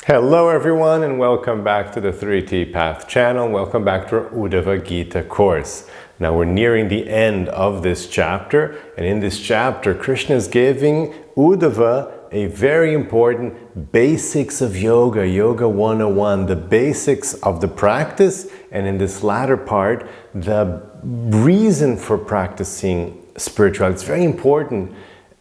Hello everyone and welcome back to the 3T Path channel. Welcome back to our Uddhava-gita course. Now we're nearing the end of this chapter, and in this chapter Krishna is giving Uddhava a very important basics of yoga, Yoga 101, the basics of the practice, and in this latter part, the reason for practicing spirituality. It's very important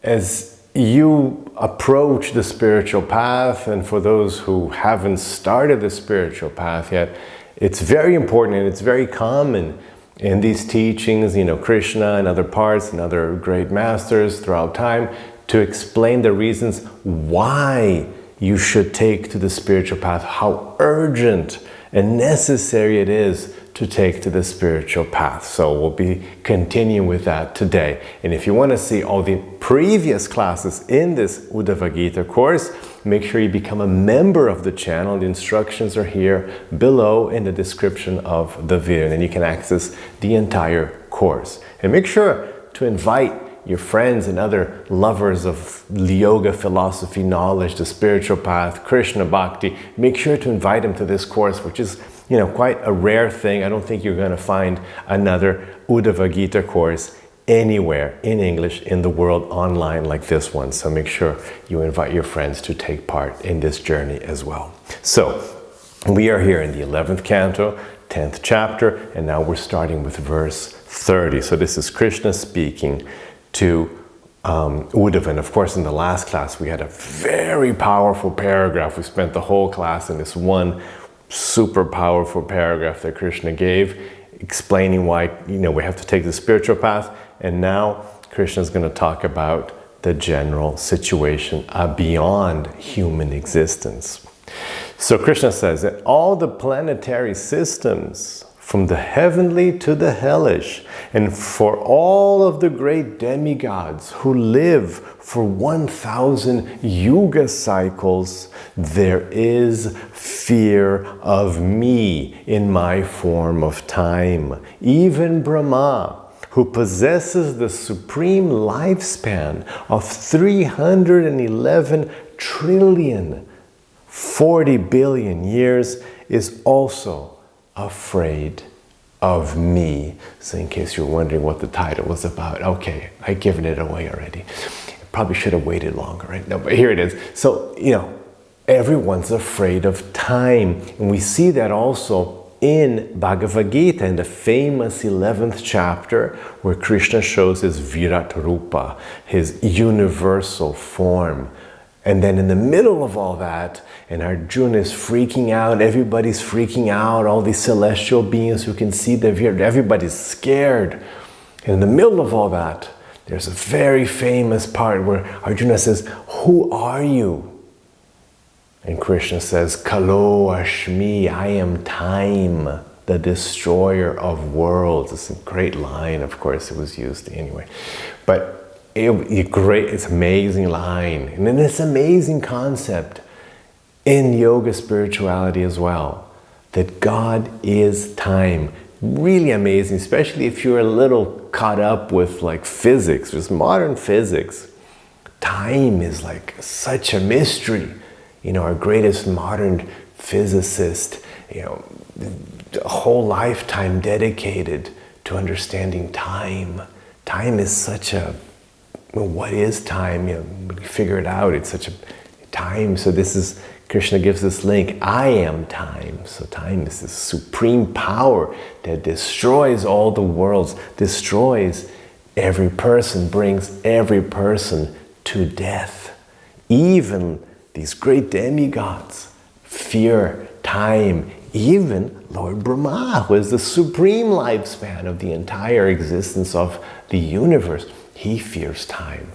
as you approach the spiritual path, and for those who haven't started the spiritual path yet, it's very important and it's very common in these teachings, Krishna and other parts and other great masters throughout time to explain the reasons why you should take to the spiritual path, how urgent and necessary it is to take to the spiritual path. So we'll be continuing with that today. And if you want to see all the previous classes in this Uddhava-gita course, make sure you become a member of the channel. The instructions are here below in the description of the video, and then you can access the entire course. And make sure to invite your friends and other lovers of yoga, philosophy, knowledge, the spiritual path, Krishna Bhakti. Make sure to invite them to this course, which is quite a rare thing. I don't think you're going to find another Uddhava-gita course anywhere in English in the world online like this one. So make sure you invite your friends to take part in this journey as well. So we are here in the 11th canto, 10th chapter, and now we're starting with verse 30. So this is Krishna speaking to Uddhava. And of course, in the last class, we had a very powerful paragraph. We spent the whole class in this one super powerful paragraph that Krishna gave, explaining why we have to take the spiritual path. And now Krishna is going to talk about the general situation beyond human existence. So Krishna says that all the planetary systems, from the heavenly to the hellish, and for all of the great demigods who live for 1,000 yuga cycles, there is fear of me in my form of time. Even Brahma, who possesses the supreme lifespan of 311 trillion, 40 billion years, is also afraid of me. So in case you're wondering what the title was about, okay, I've given it away already. Probably should have waited longer, right? No, but here it is. So, everyone's afraid of time. And we see that also in Bhagavad Gita, in the famous 11th chapter, where Krishna shows his Virat Rupa, his universal form. And then in the middle of all that, and Arjuna is freaking out, everybody's freaking out, all these celestial beings who can see the Virat, everybody's scared. And in the middle of all that, there's a very famous part where Arjuna says, "Who are you?" And Krishna says, "Kalo Ashmi, I am time, the destroyer of worlds." It's a great line, of course, it was used anyway. But it's an amazing line. And then this amazing concept in yoga spirituality as well, that God is time. Really amazing, especially if you're a little caught up with physics, just modern physics. Time is such a mystery. Our greatest modern physicist, a whole lifetime dedicated to understanding time. Time is such a, what is time? Figure it out. It's such a time. So this is, Krishna gives this link. I am time. So time is this supreme power that destroys all the worlds, destroys every person, brings every person to death. Even these great demigods fear time. Even Lord Brahma, who is the supreme lifespan of the entire existence of the universe, he fears time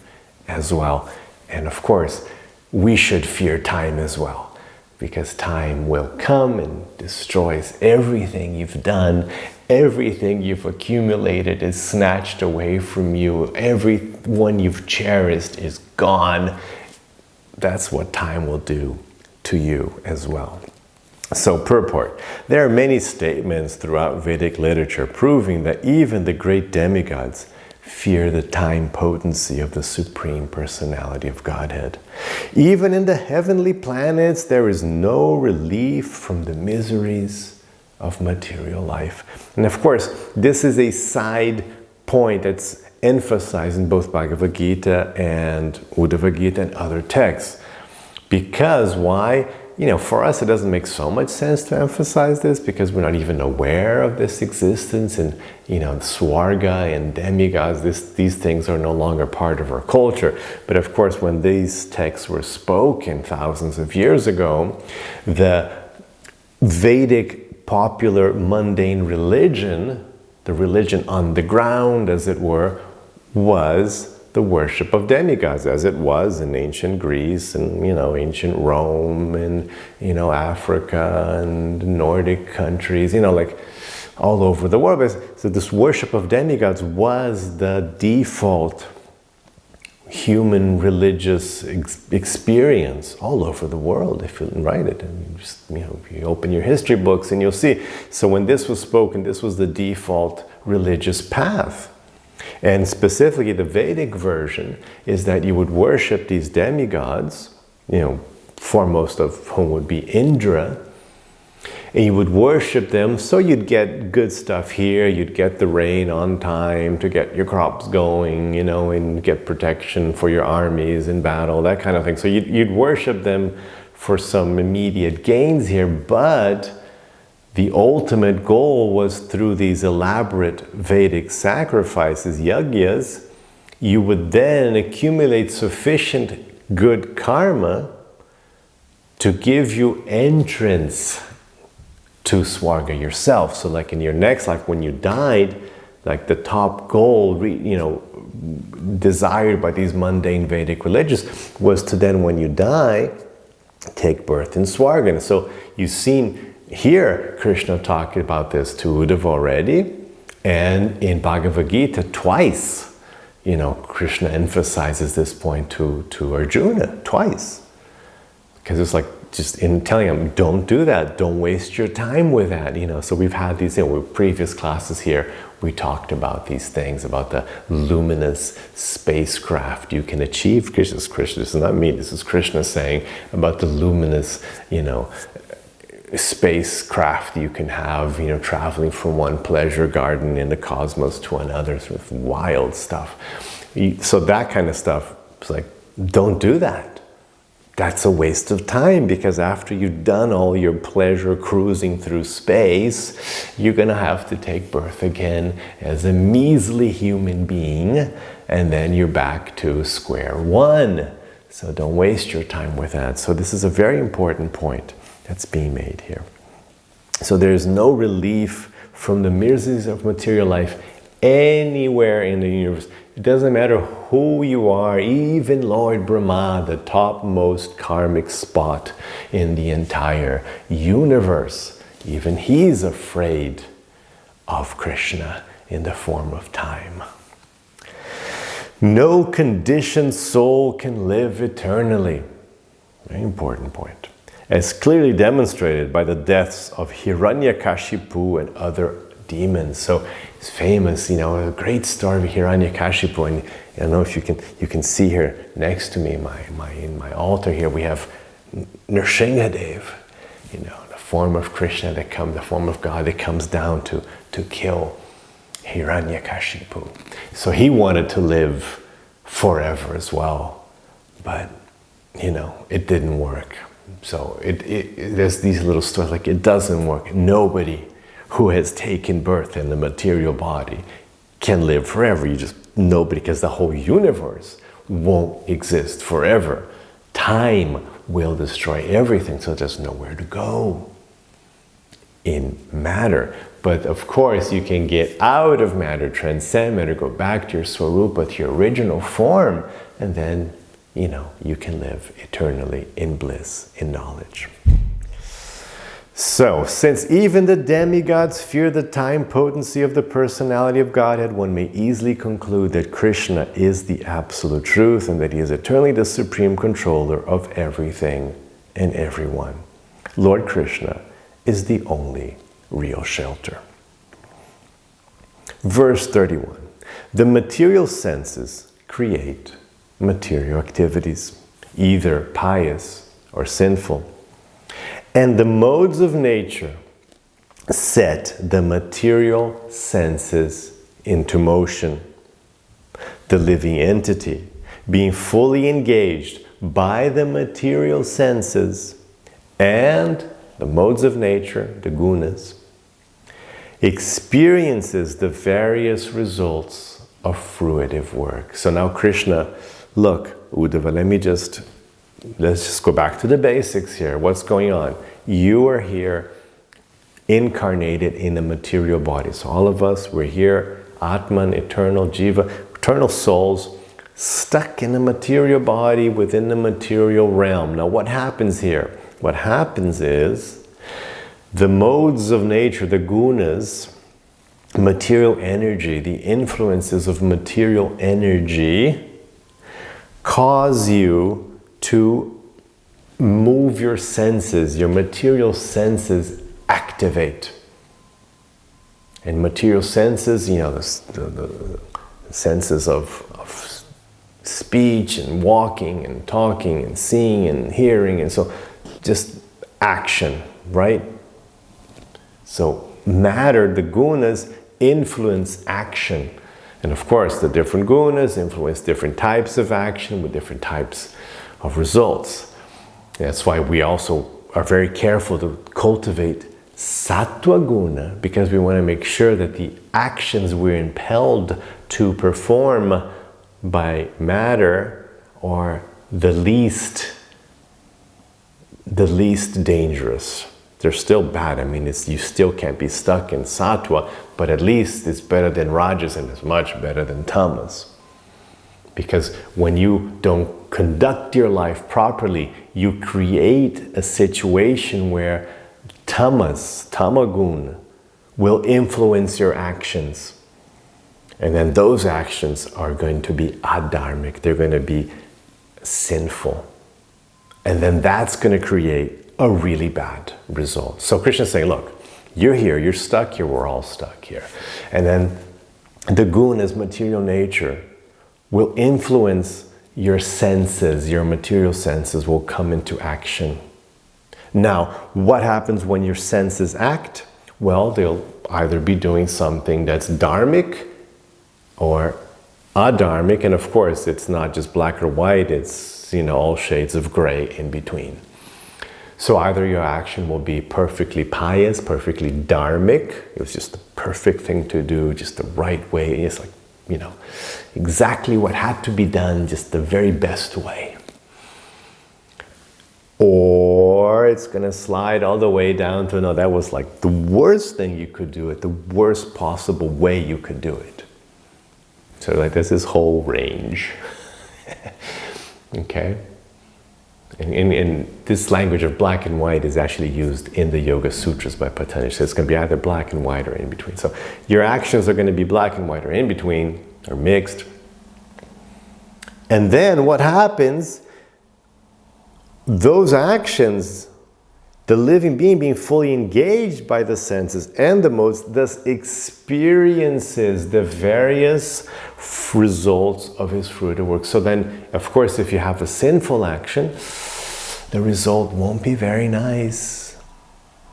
as well. And of course, we should fear time as well, because time will come and destroys everything you've done, everything you've accumulated is snatched away from you, everyone you've cherished is gone. That's what time will do to you as well. So purport. There are many statements throughout Vedic literature proving that even the great demigods fear the time potency of the Supreme Personality of Godhead. Even in the heavenly planets, there is no relief from the miseries of material life. And of course, this is a side point that's emphasized in both Bhagavad Gita and Uddhava-gita and other texts. Because why? For us it doesn't make so much sense to emphasize this because we're not even aware of this existence, and Swarga and demigods, these things are no longer part of our culture. But of course, when these texts were spoken thousands of years ago, the Vedic popular mundane religion, the religion on the ground as it were, was the worship of demigods, as it was in ancient Greece and ancient Rome and Africa and Nordic countries, like all over the world. So this worship of demigods was the default human religious experience all over the world, if you write it. You open your history books and you'll see. So when this was spoken, this was the default religious path. And specifically the Vedic version is that you would worship these demigods, foremost of whom would be Indra, and you would worship them so you'd get good stuff here, you'd get the rain on time to get your crops going, and get protection for your armies in battle, that kind of thing. So you'd worship them for some immediate gains here, but the ultimate goal was through these elaborate Vedic sacrifices, yajnas, you would then accumulate sufficient good karma to give you entrance to Swarga yourself. So like in your next life, when you died, like the top goal, desired by these mundane Vedic religions was to then, when you die, take birth in Swarga. And so you've seen here Krishna talked about this to Uddhava already, and in Bhagavad Gita twice, Krishna emphasizes this point to Arjuna twice. Because it's like just in telling him, don't do that, don't waste your time with that. So we've had these, previous classes here, we talked about these things, about the luminous spacecraft you can achieve. Krishna, this is not me, this is Krishna saying about the luminous, spacecraft you can have, traveling from one pleasure garden in the cosmos to another, sort of wild stuff. So that kind of stuff, it's like, don't do that. That's a waste of time, because after you've done all your pleasure cruising through space, you're going to have to take birth again as a measly human being, and then you're back to square one. So don't waste your time with that. So this is a very important point that's being made here. So there's no relief from the miseries of material life anywhere in the universe. It doesn't matter who you are, even Lord Brahma, the topmost karmic spot in the entire universe. Even he's afraid of Krishna in the form of time. No conditioned soul can live eternally. Very important point. As clearly demonstrated by the deaths of Hiranyakashipu and other demons. So it's famous, a great story of Hiranyakashipu, and I don't know if you can see here next to me, in my altar here, we have Nrsingadev, the form of Krishna the form of God that comes down to kill Hiranyakashipu. So he wanted to live forever as well, but it didn't work. So there's these little stories like it doesn't work. Nobody who has taken birth in the material body can live forever. Nobody, because the whole universe won't exist forever. Time will destroy everything, so there's nowhere to go in matter. But of course, you can get out of matter, transcend matter, go back to your Swarupa, to your original form, and then you can live eternally in bliss, in knowledge. So, since even the demigods fear the time potency of the personality of Godhead, one may easily conclude that Krishna is the absolute truth and that he is eternally the supreme controller of everything and everyone. Lord Krishna is the only real shelter. Verse 31. The material senses create material activities, either pious or sinful. And the modes of nature set the material senses into motion. The living entity, being fully engaged by the material senses and the modes of nature, the gunas, experiences the various results of fruitive work. So now Krishna, look, Uddhava, let's just go back to the basics here. What's going on? You are here incarnated in a material body. So all of us, we're here, Atman, eternal Jiva, eternal souls, stuck in a material body within the material realm. Now what happens here? What happens is the modes of nature, the gunas, material energy, the influences of material energy cause you to move your senses, your material senses activate. And material senses, you know, the senses of speech and walking and talking and seeing and hearing, and so just action, right? So matter, the gunas influence action. And of course, the different gunas influence different types of action with different types of results. That's why we also are very careful to cultivate sattva guna, because we want to make sure that the actions we're impelled to perform by matter are the least dangerous. They're still bad. I mean, you still can't be stuck in sattva, but at least it's better than rajas and it's much better than tamas. Because when you don't conduct your life properly, you create a situation where tamagun, will influence your actions. And then those actions are going to be adharmic. They're going to be sinful. And then that's going to create a really bad result. So Krishna's saying, look, you're here, you're stuck here, we're all stuck here. And then the gunas, material nature, will influence your senses, your material senses will come into action. Now, what happens when your senses act? Well, they'll either be doing something that's dharmic or adharmic, and of course, it's not just black or white, it's, you know, all shades of gray in between. So either your action will be perfectly pious, perfectly dharmic, it was just the perfect thing to do, just the right way, it's like, you know, exactly what had to be done, just the very best way. Or it's going to slide all the way down to, no, that was like the worst thing you could do it, the worst possible way you could do it. So like there's this whole range. Okay? And this language of black and white is actually used in the Yoga Sutras by Patanjali. So it's going to be either black and white or in between. So your actions are going to be black and white or in between or mixed. And then what happens, those actions, the living being fully engaged by the senses and the modes, thus experiences the various results of his fruitive work. So then, of course, if you have a sinful action, the result won't be very nice,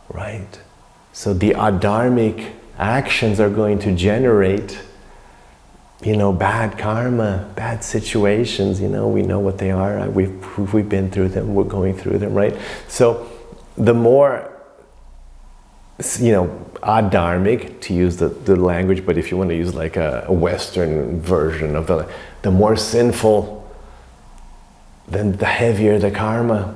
right? So the adharmic actions are going to generate, you know, bad karma, bad situations, you know, we know what they are, we've been through them, we're going through them, right? So the more, you know, adharmic, to use the language, but if you want to use like a Western version of the more sinful, then the heavier the karma,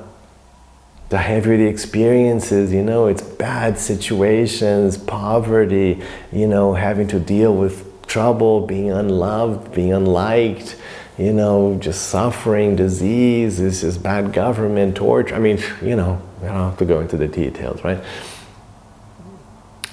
the heavier the experiences, you know, it's bad situations, poverty, you know, having to deal with trouble, being unloved, being unliked, you know, just suffering, disease, this is bad government, torture. I mean, you know, I don't have to go into the details, right?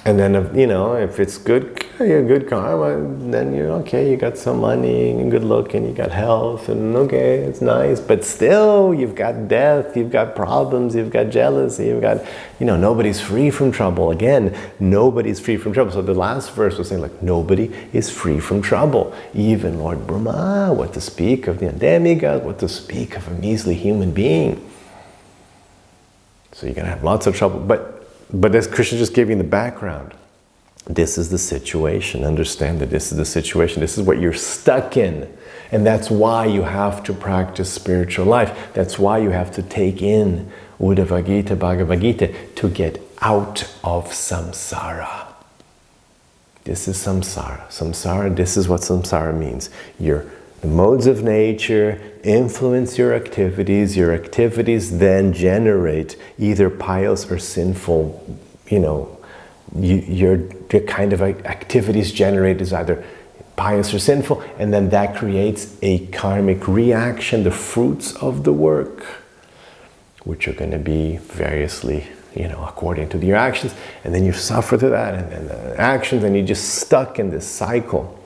And then, you know, if it's good, you're good karma, then you're okay, you got some money and good look and you got health and okay, it's nice, but still you've got death, you've got problems, you've got jealousy, you've got, nobody's free from trouble. Again, nobody's free from trouble. So the last verse was saying like, nobody is free from trouble. Even Lord Brahma, what to speak of the demigod, what to speak of a measly human being. So you're going to have lots of trouble. But as Krishna just gave you the background, this is the situation. Understand that this is the situation. This is what you're stuck in. And that's why you have to practice spiritual life. That's why you have to take in Uddhava-gita, Bhagavad-gita to get out of samsara. This is samsara. Samsara, this is what samsara means. The modes of nature influence your activities. Your activities then generate either pious or sinful, the kind of activities generated is either pious or sinful, and then that creates a karmic reaction, the fruits of the work, which are going to be variously, according to your actions, and then you suffer through that, and then the actions, and you're just stuck in this cycle.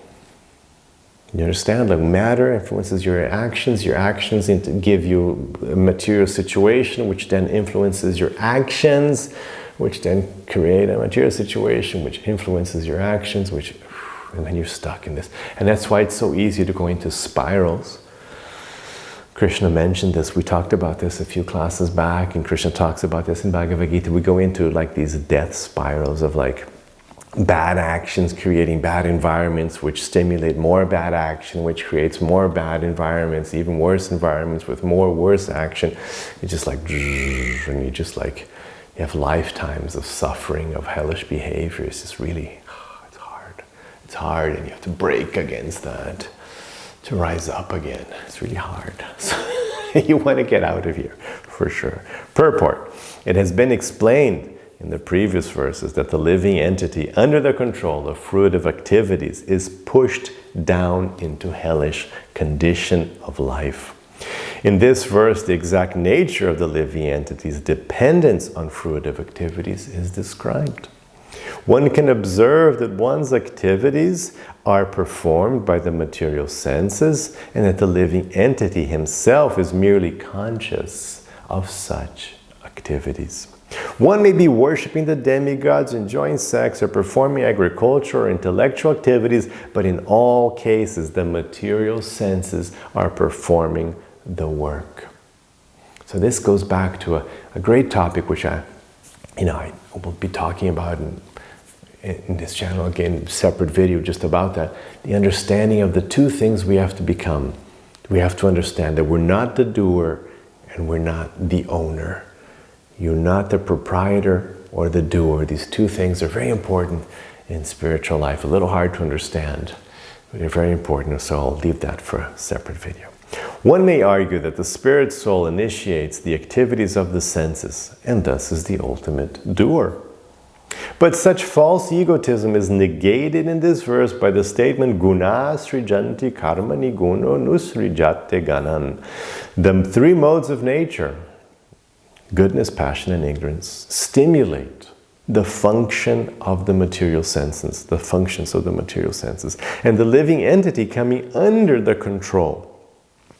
You understand? Like matter influences your actions give you a material situation, which then influences your actions, which then create a material situation, which influences your actions, and then you're stuck in this. And that's why it's so easy to go into spirals. Krishna mentioned this. We talked about this a few classes back, and Krishna talks about this in Bhagavad Gita. We go into like these death spirals of like bad actions creating bad environments, which stimulate more bad action, which creates more bad environments, even worse environments with more worse action. It's just like, and you just like, you have lifetimes of suffering, of hellish behavior. It's just really, it's hard. It's hard, and you have to break against that to rise up again. It's really hard. So you want to get out of here, for sure. Purport. It has been explained in the previous verses that the living entity under the control of fruitive activities is pushed down into hellish condition of life. In this verse, the exact nature of the living entity's dependence on fruitive activities is described. One can observe that one's activities are performed by the material senses and that the living entity himself is merely conscious of such activities. One may be worshipping the demigods, enjoying sex, or performing agricultural or intellectual activities, but in all cases, the material senses are performing the work. So this goes back to a great topic which I will be talking about in this channel, again, separate video just about that. The understanding of the two things we have to become. We have to understand that we're not the doer and we're not the owner. You're not the proprietor or the doer. These two things are very important in spiritual life. A little hard to understand, but they're very important, so I'll leave that for a separate video. One may argue that the spirit soul initiates the activities of the senses and thus is the ultimate doer. But such false egotism is negated in this verse by the statement guna srijanti karmani guno nusrijate ganan. The three modes of nature, goodness, passion, and ignorance, stimulate the function of the material senses, the functions of the material senses. And the living entity coming under the control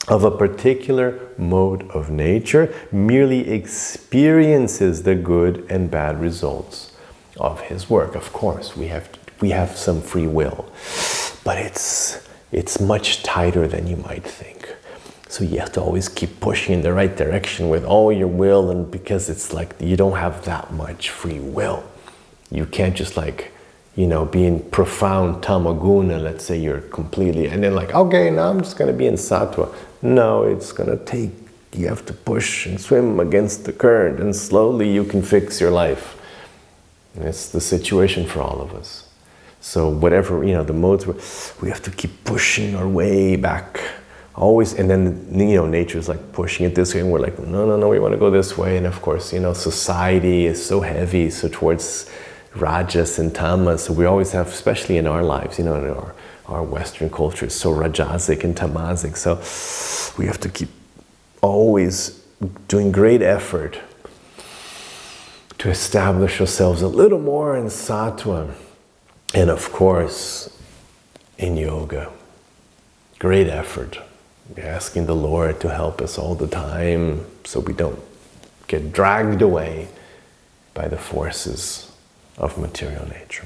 of a particular mode of nature merely experiences the good and bad results of his work. Of course, we have some free will, but it's much tighter than you might think. So you have to always keep pushing in the right direction with all your will, and because it's like you don't have that much free will. You can't just be in profound tamaguna, let's say you're completely, and then okay, now I'm just going to be in sattva. No, it's going to you have to push and swim against the current, and slowly you can fix your life. And it's the situation for all of us. So whatever, the modes, we have to keep pushing our way back. Always, and then, nature's pushing it this way, and we're like, no, we want to go this way. And of course, society is so heavy, so towards rajas and tamas. So we always have, especially in our lives, in our Western culture is so rajasic and tamasic. So we have to keep always doing great effort to establish ourselves a little more in sattva. And of course, in yoga, great effort. We're asking the Lord to help us all the time so we don't get dragged away by the forces of material nature.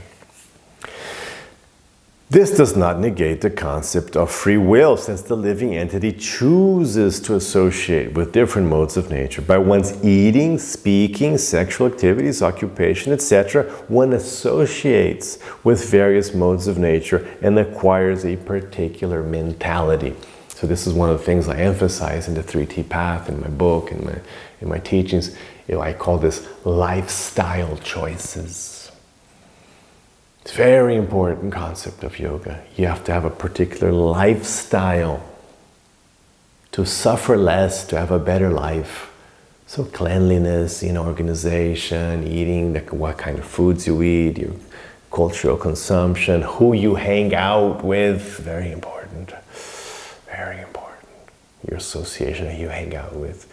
This does not negate the concept of free will, since the living entity chooses to associate with different modes of nature. By one's eating, speaking, sexual activities, occupation, etc., one associates with various modes of nature and acquires a particular mentality. So this is one of the things I emphasize in the 3T path, in my book, in my teachings. I call this lifestyle choices. It's a very important concept of yoga. You have to have a particular lifestyle to suffer less, to have a better life. So cleanliness, organization, eating, what kind of foods you eat, your cultural consumption, who you hang out with, very important. Very important. Your association, who you hang out with.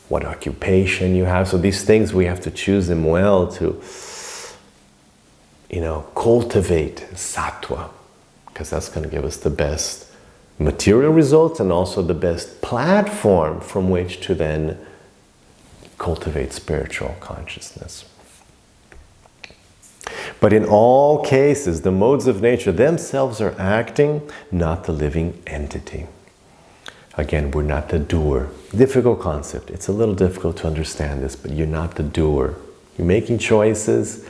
What occupation you have. So these things, we have to choose them well to cultivate sattva, because that's going to give us the best material results and also the best platform from which to then cultivate spiritual consciousness. But in all cases, the modes of nature themselves are acting, not the living entity. Again, we're not the doer. Difficult concept. It's a little difficult to understand this, but you're not the doer. You're making choices,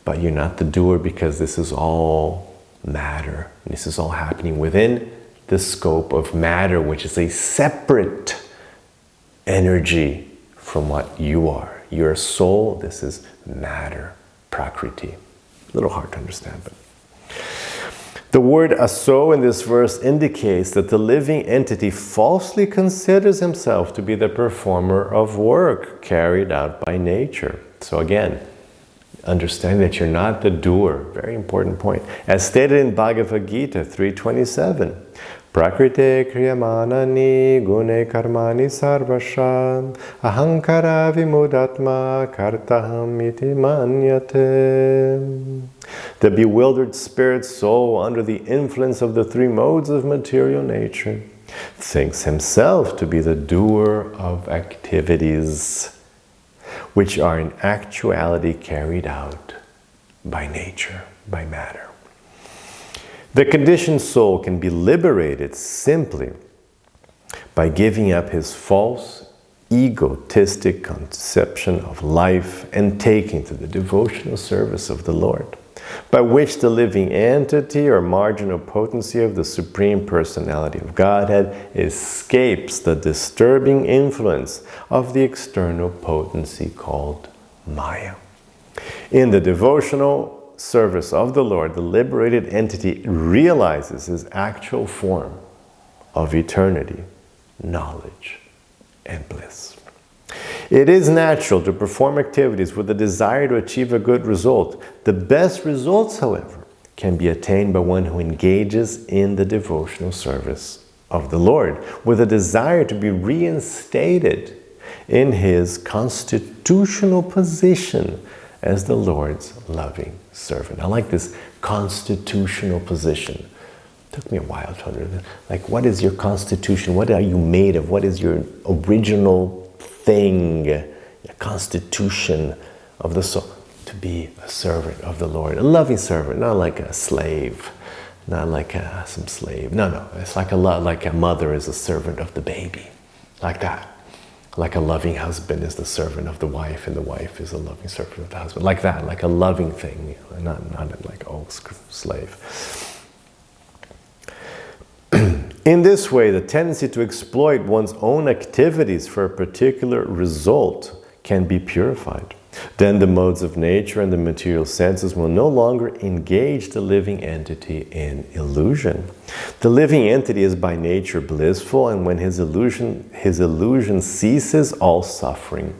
but you're not the doer, because this is all matter. This is all happening within the scope of matter, which is a separate energy from what you are. You're a soul, this is matter, prakriti. A little hard to understand, but the word aso in this verse indicates that the living entity falsely considers himself to be the performer of work carried out by nature. So again, understand that you're not the doer. Very important point. As stated in Bhagavad-gita 3:27, Prakrite kriyamanani gune karmani sarvasha ahankara vimudatma kartaham iti manyate. The bewildered spirit soul, under the influence of the three modes of material nature, thinks himself to be the doer of activities which are in actuality carried out by nature, by matter. The conditioned soul can be liberated simply by giving up his false, egotistic conception of life and taking to the devotional service of the Lord, by which the living entity or marginal potency of the Supreme Personality of Godhead escapes the disturbing influence of the external potency called Maya. In the devotional service of the Lord, the liberated entity realizes his actual form of eternity, knowledge, and bliss. It is natural to perform activities with a desire to achieve a good result. The best results, however, can be attained by one who engages in the devotional service of the Lord with a desire to be reinstated in his constitutional position as the Lord's loving servant. I like this constitutional position. It took me a while to understand. Like, what is your constitution? What are you made of? What is your original thing, a constitution of the soul? To be a servant of the Lord, a loving servant, not like a slave, not like some slave. No, it's like a mother is a servant of the baby, like that. Like a loving husband is the servant of the wife, and the wife is a loving servant of the husband. Like that, like a loving thing, not like slave. In this way, the tendency to exploit one's own activities for a particular result can be purified. Then the modes of nature and the material senses will no longer engage the living entity in illusion. The living entity is by nature blissful, and when his illusion ceases, all suffering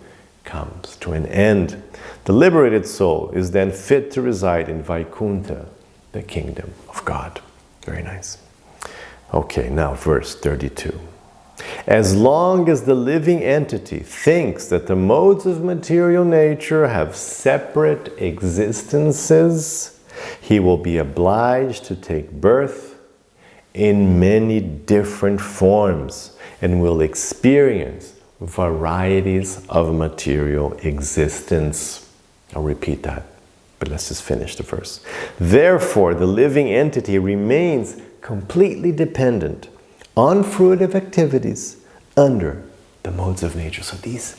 comes to an end. The liberated soul is then fit to reside in Vaikuntha, the kingdom of God. Very nice. Okay, now verse 32. As long as the living entity thinks that the modes of material nature have separate existences, he will be obliged to take birth in many different forms and will experience varieties of material existence. I'll repeat that, but let's just finish the verse. Therefore, the living entity remains completely dependent on fruitive activities under the modes of nature. So these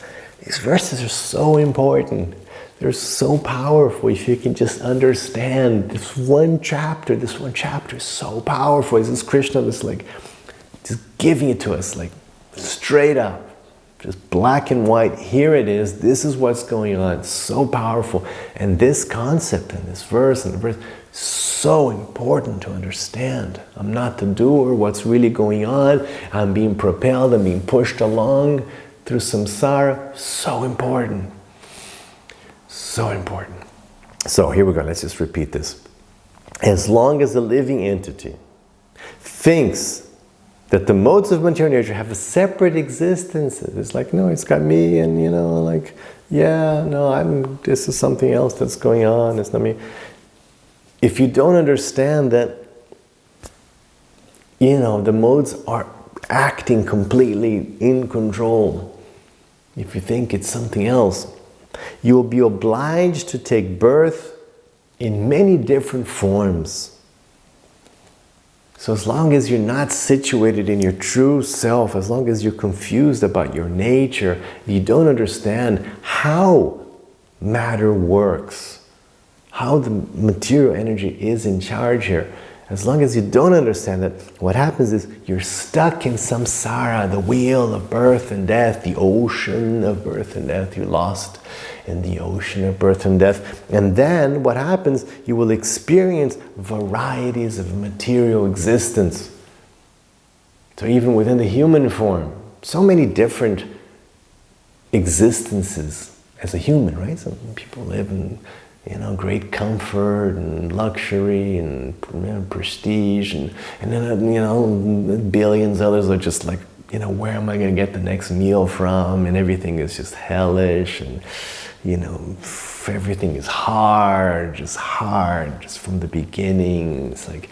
verses are so important. They're so powerful if you can just understand this one chapter. This one chapter is so powerful. This is Krishna just giving it to us like straight up. Just black and white. Here it is. This is what's going on. It's so powerful. And this concept and this verse and the verse, so important to understand. I'm not the doer. What's really going on? I'm being propelled. I'm being pushed along through samsara. So important. So important. So here we go. Let's just repeat this. As long as the living entity thinks that the modes of material nature have a separate existence, it's like, no, it's got me, and this is something else that's going on. It's not me. If you don't understand that, the modes are acting completely in control, if you think it's something else, you will be obliged to take birth in many different forms. So as long as you're not situated in your true self, as long as you're confused about your nature, you don't understand how matter works, how the material energy is in charge here. As long as you don't understand that, what happens is you're stuck in samsara, the wheel of birth and death, the ocean of birth and death. You're lost in the ocean of birth and death. And then what happens, you will experience varieties of material existence. So even within the human form, so many different existences as a human, right? So people live in great comfort and luxury and prestige, and then billions others are just like, where am I going to get the next meal from? And everything is just hellish, and everything is hard, just from the beginning. It's like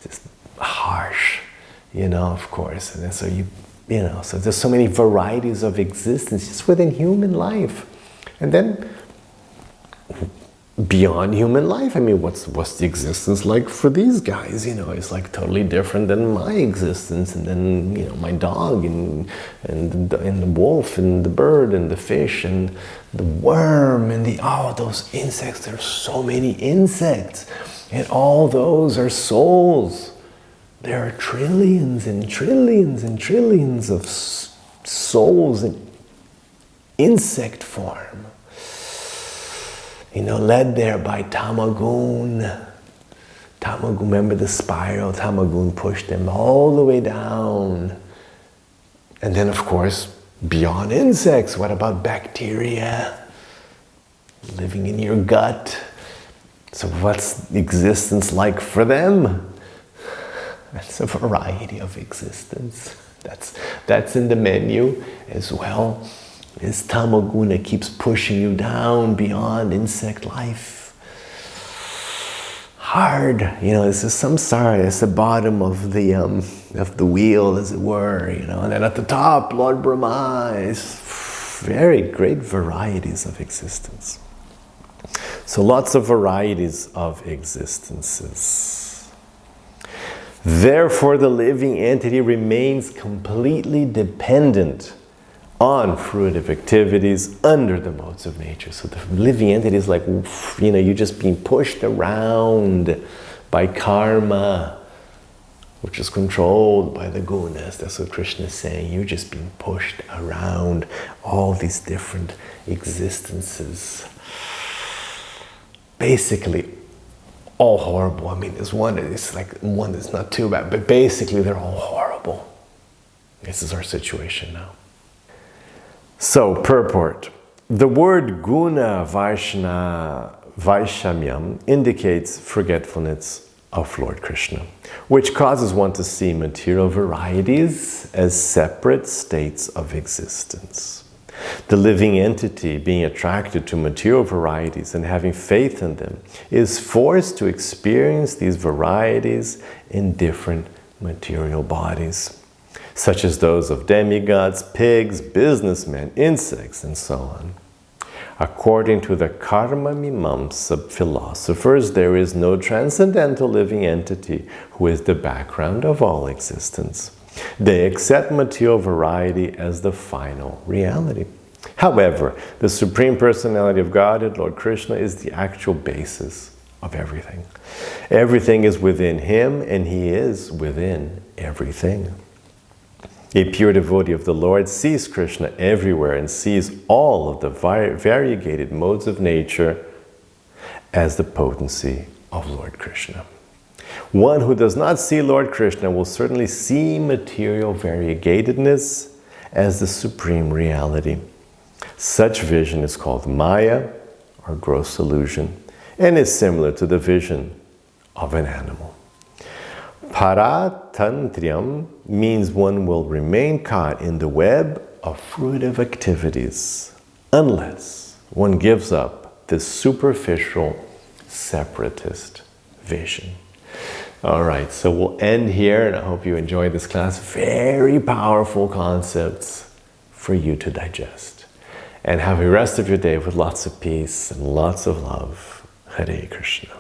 just harsh, of course. And so so there's so many varieties of existence just within human life, and then beyond human life. What's the existence like for these guys? It's like totally different than my existence, and then my dog and the wolf and the bird and the fish and the worm and those insects. There's so many insects, and all those are souls. There are trillions and trillions and trillions of souls in insect form. Led there by Tamagun. Remember the spiral? Tamagun pushed them all the way down. And then, of course, beyond insects, what about bacteria living in your gut? So what's existence like for them? That's a variety of existence. That's in the menu as well. This tamaguna keeps pushing you down beyond insect life. Hard, this is samsara. It's the bottom of the wheel, as it were. And then at the top, Lord Brahma is very great varieties of existence. So lots of varieties of existences. Therefore, the living entity remains completely dependent on fruitive activities under the modes of nature. So the living entity is like, you're just being pushed around by karma, which is controlled by the gunas. That's what Krishna is saying. You're just being pushed around all these different existences. Basically, all horrible. There's one that's not too bad, but basically they're all horrible. This is our situation now. So, purport. The word guna vaishamyam indicates forgetfulness of Lord Krishna, which causes one to see material varieties as separate states of existence. The living entity, being attracted to material varieties and having faith in them, is forced to experience these varieties in different material bodies, such as those of demigods, pigs, businessmen, insects, and so on. According to the Karma Mimamsa philosophers, there is no transcendental living entity who is the background of all existence. They accept material variety as the final reality. However, the Supreme Personality of Godhead, Lord Krishna, is the actual basis of everything. Everything is within Him, and He is within everything. A pure devotee of the Lord sees Krishna everywhere and sees all of the variegated modes of nature as the potency of Lord Krishna. One who does not see Lord Krishna will certainly see material variegatedness as the supreme reality. Such vision is called Maya, or gross illusion, and is similar to the vision of an animal. Paratantriam means one will remain caught in the web of fruitive activities unless one gives up this superficial separatist vision. All right, so we'll end here, and I hope you enjoyed this class. Very powerful concepts for you to digest. And have a rest of your day with lots of peace and lots of love. Hare Krishna.